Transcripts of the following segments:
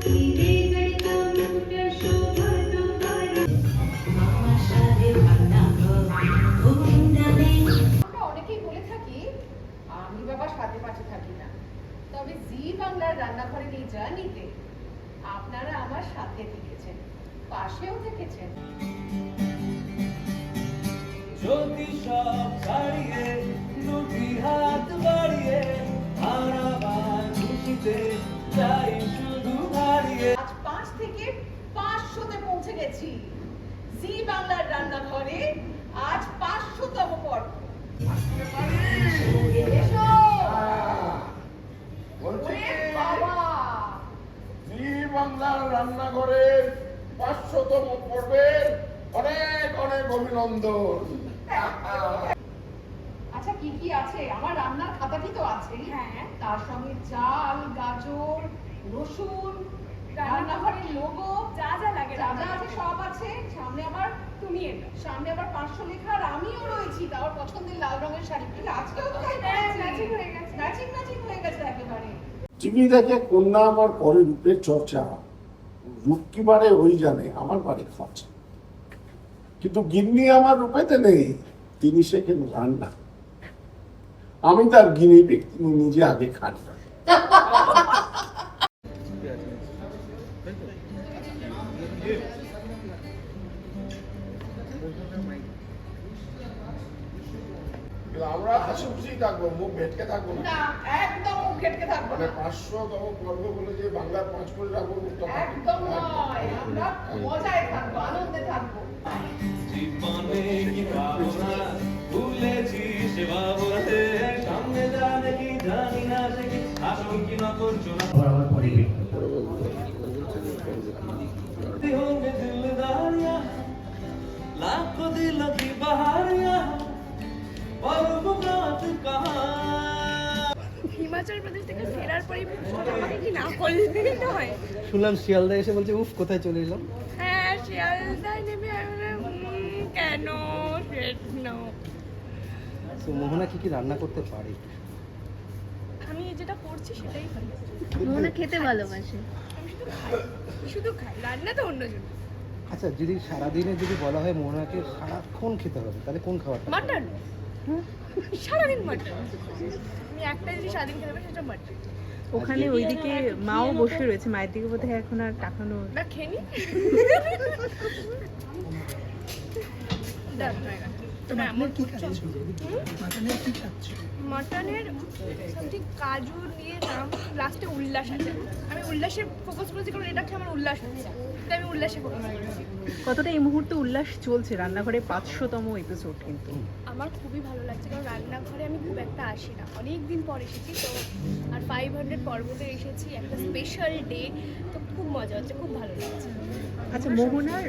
অনেকেই বলে থাকি আমি বাবা সাথে পাশে থাকি না, তবে জি বাংলার রান্নাঘরের এই জার্নিতে আপনারা আমার সাথে থেকেছেন, পাশেও থেকেছেন। যদি সব ছাড়িয়ে দুটি হাত বাড়িয়ে হারাবার খুশিতে যাই শুধু হারিয়ে। আজ 5 থেকে 500-তে পৌঁছে গেছি। জি বাংলার রান্নাঘরে আজ 500তম পর্ব। এসো বলছি বাবা, জি বাংলার রান্নাঘরের 500তম পর্বের অনেক অনেক অভিনন্দন। আচ্ছা কি কি আছে? আমার রান্নার খাতাটি তো আছে, হ্যাঁ, তার সঙ্গে চাল, গাজর, রসুন, রান্নাঘরের লোগো, যা যা লাগে, যা যা আছে সব আছে। সামনে আবার তুমি এলো, সামনে আবার 500 লেখা, আর আমিও রয়েছি, তার পছন্দের লাল রঙের শাড়ি। আজকেও তো ম্যাচিং হয়ে গেছে, ম্যাচিং হয়ে গেছে একেবারে। টিভি দেখে কন্যা আমার পরে রূপের চর্চা, রূপ কি বারে ওই জানে, আমার বাড়ির খরচা। কিন্তু গিন্নি আমার রূপেতে নেই, তিনি শেখেন রান্না। আমি তার গিনি ব্যক্তি, তিনি নিজে আগে খান। আমরা হাসি খুশি থাকবো, মুখ ভেটকে থাকবো না, একদম মুখ ভেটকে থাকবো না। 500তম পর্ব বলে যে বাংলার 5 কোটি রাখবো, একদম নয়, আমরা মজায় থাকবো, আনন্দে থাকবো। জীবনে কি ভাবনা ভুলেছি সে ভাবতে, সামনে জানে কি জানি না সে কি আসল কি নকল চোরা আমার পরিবেশ होंगे दिलदारियां लाखों दिलों की बहारियां और मुलाकात कहां। হিমাচল প্রদেশ থেকে ফেরার পরে আমাকে কি না করলে নয়? শুনলাম শিয়ালদা এসে বলছে উফ কোথায় চলে এলাম। হ্যাঁ শিয়ালদা নেমে কেন না, তো মোহনা কি কি রান্না করতে পারে? আমি যেটা করছি সেটাই খাই। মোহনা খেতে ভালোবাসে, আমি শুধু খাই, রান্না তো অন্যজন। আচ্ছা যদি সারাদিনে যদি বলা হয় মোহনাকে সারাক্ষণ খেতে হবে, তাহলে কোন খাবারটা? মাটন, সারাদিন মাটন। আমি একটা জিনিস সারাদিন খেতে পারি, সেটা মাটন। ওখানে ওইদিকে মাও বসে রয়েছে, মায়ের দিকে বোধহয় এখন আর তাকানো না, খেনি মাটনের সামথিং কাজু নিয়ে নাম, লাস্টে উল্লাস আছে। আমি উল্লাসে ফোকাস করেছি কারণ এটা খেয়ে আমার উল্লাস হচ্ছে, তাই আমি উল্লাসে ফোকাস করেছি। কতটা এই মুহূর্তে উল্লাস চলছে রান্নাঘরে 500তম এপিসোড? কিন্তু আমার খুবই ভালো লাগছে, কারণ রান্নাঘরে আমি খুব একটা আসি না, অনেক দিন পর এসেছি তো, আর 500 পর্বতে এসেছি, একটা স্পেশাল ডে, তো খুব মজা হচ্ছে, খুব ভালো লাগছে। আচ্ছা মোহনার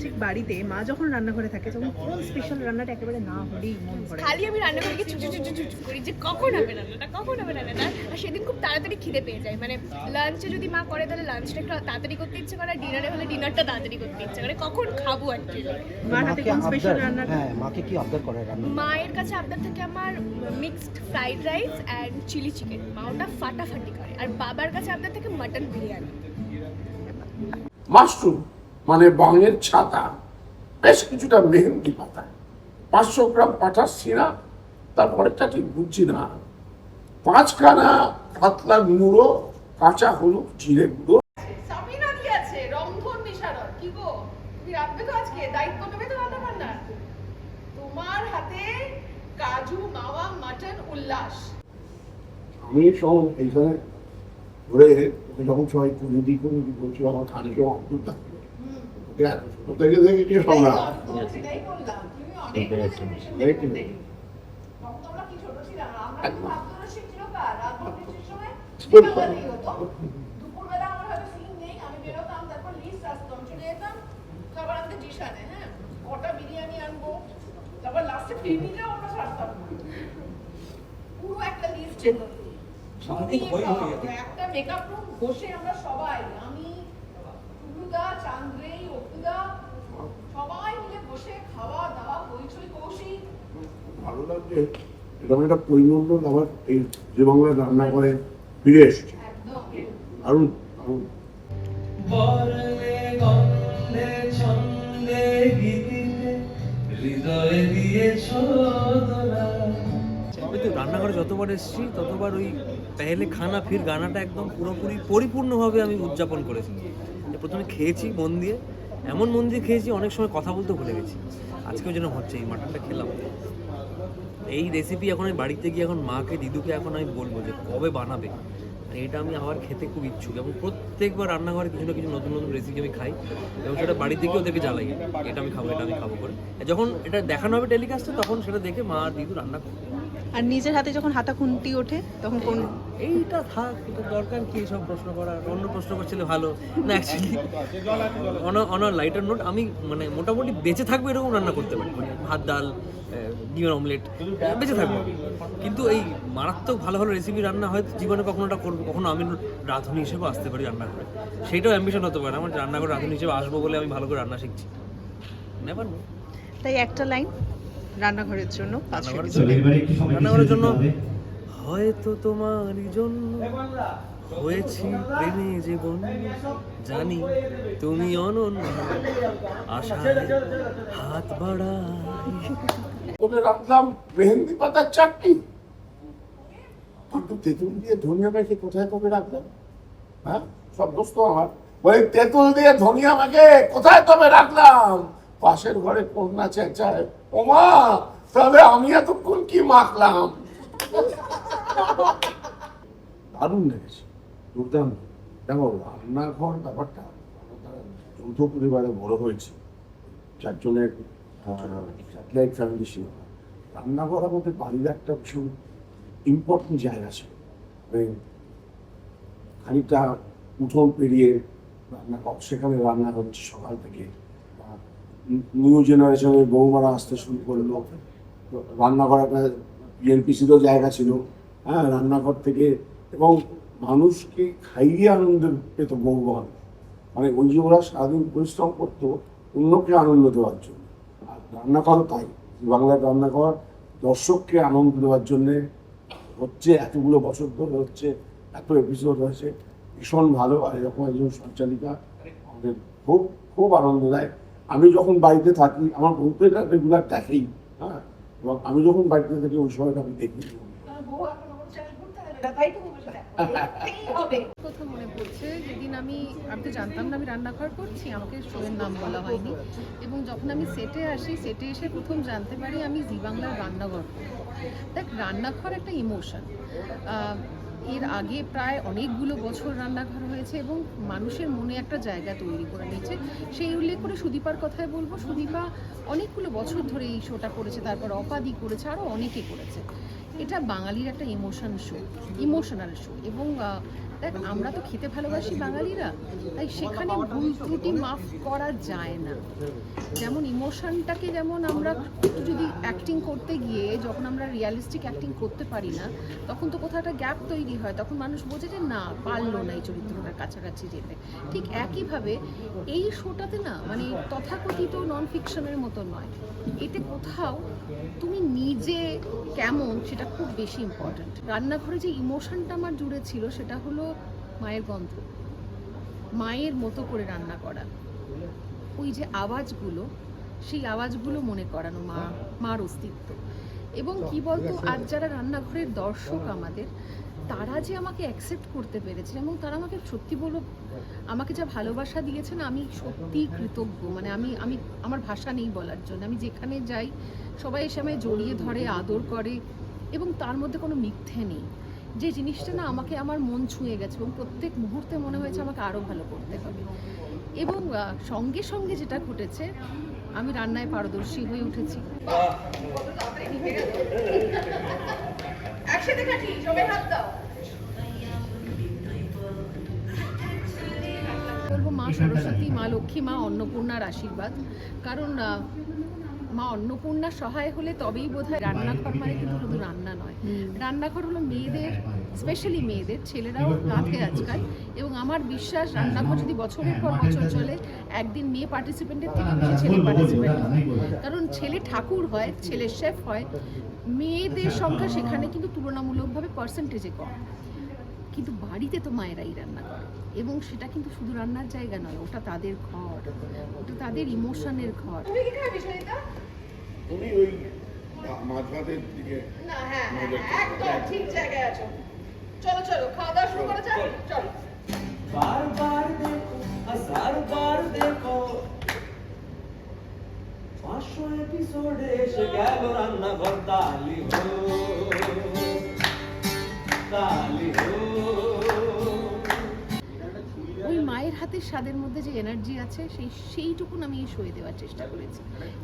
ঠিক বাড়িতে মা যখন রান্নাঘরে থাকে তখন কোন স্পেশাল রান্নাটা একেবারে না হলেই মন ভরে? খালি আমি রান্না করি চুচু করি যে কখন হবে রান্নাটা, কখন হবে রান্নাটা। আর সেদিন খুব তাড়াতাড়ি খিদে পেয়ে যায়, মানে লাঞ্চে যদি মা করে তাহলে লাঞ্চটা একটু তাড়াতাড়ি করতে ইচ্ছে করে, আর ডিনারে হলে ডিনারটা তাড়াতাড়ি করতে ইচ্ছে করে, কখন খাবো অ্যাকচুয়ালি। মার হাতে কোন স্পেশাল রান্নাটা? হ্যাঁ মাকে কি আবদার করে রান্না? মায়ের কাছে আবদার থাকে আমার mixed fried rice and chilli chicken, মা ওটা ফাটাফাটি করে। আর বাবার কাছে আবদার থাকে মাটন বিরিয়ানি। মাশরুম মানে বাঙের ছাতা, বেশ কিছুটা মেহেন্দি পাতা, 500 গ্রাম পাঠার সিরা, তারপরেটা ঠিক বুঝছি না, 5 খানা পাতলা গুঁড়ো, কাঁচা হলুদ, জিরে গুঁড়ো। সাবিনা দিয়েছে রন্ধন মিশারদ। কি গো, তুমি রাখবে তো আজকে দায়িত্ব, নেবে তো রান্না বান্নার? তোমার হাতে কাজু মাওয়া মাটন উল্লাস। আমি সব এইখানে ঘুরে যখন সবাই কুড়ি বলছি আমার খানিকে অদ্ভুত থাকবে, থেকে দেখেছি আমরা সেটাই বললাম, তুমি অনেক তখন তোমরা কি ছোট ছিলাম, আমরা তো ভাবতে শিখছিল কার রাত বৃষ্টির সময় বিকালবেলাতেই হতো। দুপুরবেলা আমার হয়তো সিন নেই, আমি বেরোতাম, তারপর লিস্ট আসতাম, চলে যেতাম খাবার আনতে জিসানে, হ্যাঁ কটা বিরিয়ানি আনবো, তারপর লাস্টে টেবিলেও আমরা ছাড়তাম না, পুরো একটা লিস্ট ছিল, একটা মেকআপ রুম বসে আমরা সবাই, আমি টুকুদা, চান্দ্রেই, অপুদা, সবাই মিলে বসে খাওয়া দাওয়া, হইচই, কৌশিক। ভালো লাগছে এরকম একটা পরিমণ্ডল আবার এই যে বাংলার রান্না করে ফিরে এসেছে। একদম আরুন বর্ণে গন্ধে ছন্দে গীতিতে হৃদয়ে দিয়েছো তোরা। আমি তো রান্নাঘরে যতবার এসেছি ততবার ওই পেহলে খানা ফির গানাটা একদম পুরোপুরি পরিপূর্ণভাবে আমি উদযাপন করেছি। প্রথমে খেয়েছি মন দিয়ে, এমন মন দিয়ে খেয়েছি অনেক সময় কথা বলতে ভুলে গেছি। আজকেও যেন হচ্ছে, এই মাটনটা খেলাম, এই রেসিপি এখন আমি বাড়িতে গিয়ে এখন মাকে দিদুকে এখন আমি বলবো যে কবে বানাবে। এটা আমি আবার খেতে খুব ইচ্ছুক এবং প্রত্যেকবার রান্নাঘরে কিছু না কিছু নতুন নতুন রেসিপি আমি খাই এবং সেটা বাড়ি থেকেও ওদেরকে জ্বালাই, এটা আমি খাবো, এটা আমি খাবো করে। যখন এটা দেখানো হবে টেলিকাস্টে তখন সেটা দেখে মা আর দিদু রান্না করবে। আর নিজের হাতে যখন হাতা খুন্তি ওঠে তখন কোন এইটা থাক, এটা দরকার কি সব প্রশ্ন করা, অন্য প্রশ্ন করছিলে ভালো না। অ্যাকচুয়ালি অন লাইটার নোট, আমি মানে মোটামুটি বেঁচে থাকবো এরকম রান্না করতে পারি, মানে ভাত ডাল ডিমের অমলেট বেঁচে থাকবো। কিন্তু এই মারাত্মক ভালো ভালো রেসিপি রান্না হয়তো জীবনে কখনোটা করবো, কখনো আমি রাঁধুনি হিসেবে আসতে পারি রান্না করে, সেইটাও অ্যাম্বিশন হতে পারে আমার, রান্না করে রাঁধুনি হিসেবে আসবো বলে আমি ভালো করে রান্না শিখছি। Never know. তাই একটা লাইন রান্নাঘরের জন্য 5 সেকেন্ড। রান্নাঘরের জন্য হয়তো তোমারই জন্য হয়েছি প্রেমে জীবন, জানি তুমি অনন্য, আশায় হাত বাড়াই। ওটা রাখলাম মেহেন্দি পাতার চাটনি, কিন্তু তেঁতুল দিয়ে ধনিয়া মেখে কোথায় কবে রাখলাম? হ্যাঁ, সব দোস্ত আমার বলে তেঁতুল দিয়ে ধনিয়া মেখে কোথায় তবে রাখলাম? পাশের ঘরে কন্যা চেঁচায়, ওমা তাহলে আমি এতক্ষণ কি মাখলাম? দারুণ লেগেছে, দুর্দান্ত। দেখো রান্নাঘর ব্যাপারটা, যৌথ পরিবারে বড় হয়েছে, চারজনের স্যাটেলাইট ফ্যামিলি ছিল। রান্নাঘর আমাদের বাড়ির একটা ভীষণ ইম্পর্টেন্ট জায়গা ছিল। মানে খানিকটা উঠোন পেরিয়ে রান্নাঘর, সেখানে রান্না হচ্ছে সকাল থেকে। নিউ জেনারেশনের বৌমারা আসতে শুরু করলো, রান্নাঘর একটা বিএনপিসিরও জায়গা ছিল। হ্যাঁ, রান্নাঘর থেকে, এবং মানুষকে খাইয়ে আনন্দ পেত বৌমা। মানে ওই যে ওরা সারাদিন পরিশ্রম করতো অন্যকে আনন্দ দেওয়ার জন্য, আর রান্নাঘরও তাই। বাংলার রান্নাঘর দর্শককে আনন্দ দেওয়ার জন্যে হচ্ছে, এতগুলো বছর ধরে হচ্ছে, এত এপিসোড হয়েছে, ভীষণ ভালো। আর এরকম একজন সঞ্চালিকা আমাদের খুব খুব আনন্দ দেয়। আমি যখন বাড়িতে থাকি, আমার বউ তো এটা রেগুলার দেখেই। হ্যাঁ, এবং আমি যখন বাড়িতে থাকি ওই সময়টা আমি দেখি। আমার বউ এখন আমার চ্যানেল ঘুরতে দেবে না, তাই তো বসে দেখো, দেখতেই হবে। কথা মনে পড়ছে যেদিন আমি তো জানতাম না আমি রান্নাঘর করছি, আমাকে শোয়ের নাম বলা হয়নি, এবং যখন আমি সেটে আসি, সেটে এসে প্রথম জানতে পারি আমি জি বাংলার রান্নাঘর। দেখ, রান্নাঘর একটা ইমোশন। এর আগে প্রায় অনেকগুলো বছর রান্নাঘর হয়েছে এবং মানুষের মনে একটা জায়গা তৈরি করে নিয়েছে। সেই উল্লেখ করে সুদীপার কথাই বলবো। সুদীপা অনেকগুলো বছর ধরে এই শোটা করেছে, তারপর অপাদি করেছে, আরও অনেকে করেছে। এটা বাঙালির একটা ইমোশনাল শো। এবং দেখ, আমরা তো খেতে ভালোবাসি বাঙালিরা, তাই সেখানে ভুল ত্রুটি মাফ করা যায় না। যেমন ইমোশনটাকে, যেমন আমরা একটু যদি অ্যাক্টিং করতে গিয়ে যখন আমরা রিয়ালিস্টিক অ্যাক্টিং করতে পারি না, তখন তো কোথাও একটা গ্যাপ তৈরি হয়, তখন মানুষ বোঝে যে না, পারলো না এই চরিত্রটার কাছাকাছি যেতে। ঠিক একইভাবে এই শোটাতে না, মানে তথাকথিত নন ফিকশনের মতো নয়, এতে কোথাও তুমি নিজে কেমন সেটা খুব বেশি ইম্পর্ট্যান্ট। রান্নাঘরে যে ইমোশনটা আমার জুড়ে ছিল সেটা হলো মায়ের গন্ধ, মায়ের মতো করে রান্না করা, ওই যে আওয়াজগুলো, সেই আওয়াজগুলো মনে করানো মার অস্তিত্ব। এবং কি বলতো, আজ যারা রান্নাঘরের দর্শক আমাদের, তারা যে আমাকে অ্যাকসেপ্ট করতে পেরেছে এবং তারা আমাকে সত্যি বলবো আমাকে যা ভালোবাসা দিয়েছেন, আমি সত্যি কৃতজ্ঞ। মানে আমি আমার ভাষা নেই বলার জন্য। আমি যেখানে যাই সবাই এসে আমায় জড়িয়ে ধরে, আদর করে, এবং তার মধ্যে কোনো মিথ্যে নেই। যে জিনিসটা না আমাকে আমার মন ছুঁয়ে গেছে এবং প্রত্যেক মুহূর্তে মনে হয়েছে আমাকে আরও ভালো করতে হবে। এবং সঙ্গে সঙ্গে যেটা ঘটেছে, আমি রান্নায় পারদর্শী হয়ে উঠেছি। একসাথে কাটি, সবাই হাত দাও। বলবো মা সরস্বতী, মা লক্ষ্মী, মা অন্নপূর্ণার আশীর্বাদ। কারণ মা অন্নপূর্ণা সহায় হলে তবেই বোধহয় রান্নাঘর মানে কিন্তু শুধু রান্না নয়, রান্নাঘর হলো মেয়েদের, স্পেশালি মেয়েদের, ছেলেরাও রাঁধে আজকাল। এবং আমার বিশ্বাস রান্নাঘর যদি বছরের পর বছর চলে, একদিন মেয়ে পার্টিসিপেন্টের থেকে বেশি ছেলে পার্টিসিপেন্ট হয়। কারণ ছেলে ঠাকুর হয়, ছেলে শেফ হয়, মেয়েদের সংখ্যা সেখানে কিন্তু তুলনামূলকভাবে পার্সেন্টেজে কম। কিন্তু বাড়িতে তো মায়েরাই রান্না করে, এবং সেটা কিন্তু শুধু রান্নার জায়গা নয়, ওটা তাদের ঘর, ওটা তাদের ইমোশনের ঘর। তুমি কি খাবি সরিতা? উনি ওই মাছ ভাতের দিকে না, হ্যাঁ, একদম ঠিক জায়গায় আছো। চলো চলো, খাওয়া দাওয়া শুরু করা যাক। চলো। बार बार देखो, हजार बार देखो, 500 এপিসোডে এসে গেল রান্নাঘর তালি হো, তালি হো। ওই মায়ের হাতের স্বাদের মধ্যে যে এনার্জি আছে সেইটুকুন আমি এই শোয়ে দেওয়ার চেষ্টা করেছি,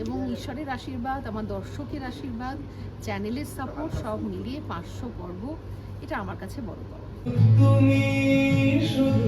এবং ঈশ্বরের আশীর্বাদ, আমার দর্শকের আশীর্বাদ, চ্যানেলের সাপোর্ট সব মিলিয়ে 500 পর্ব, এটা আমার কাছে বড় পাওয়া। তুমি শুধু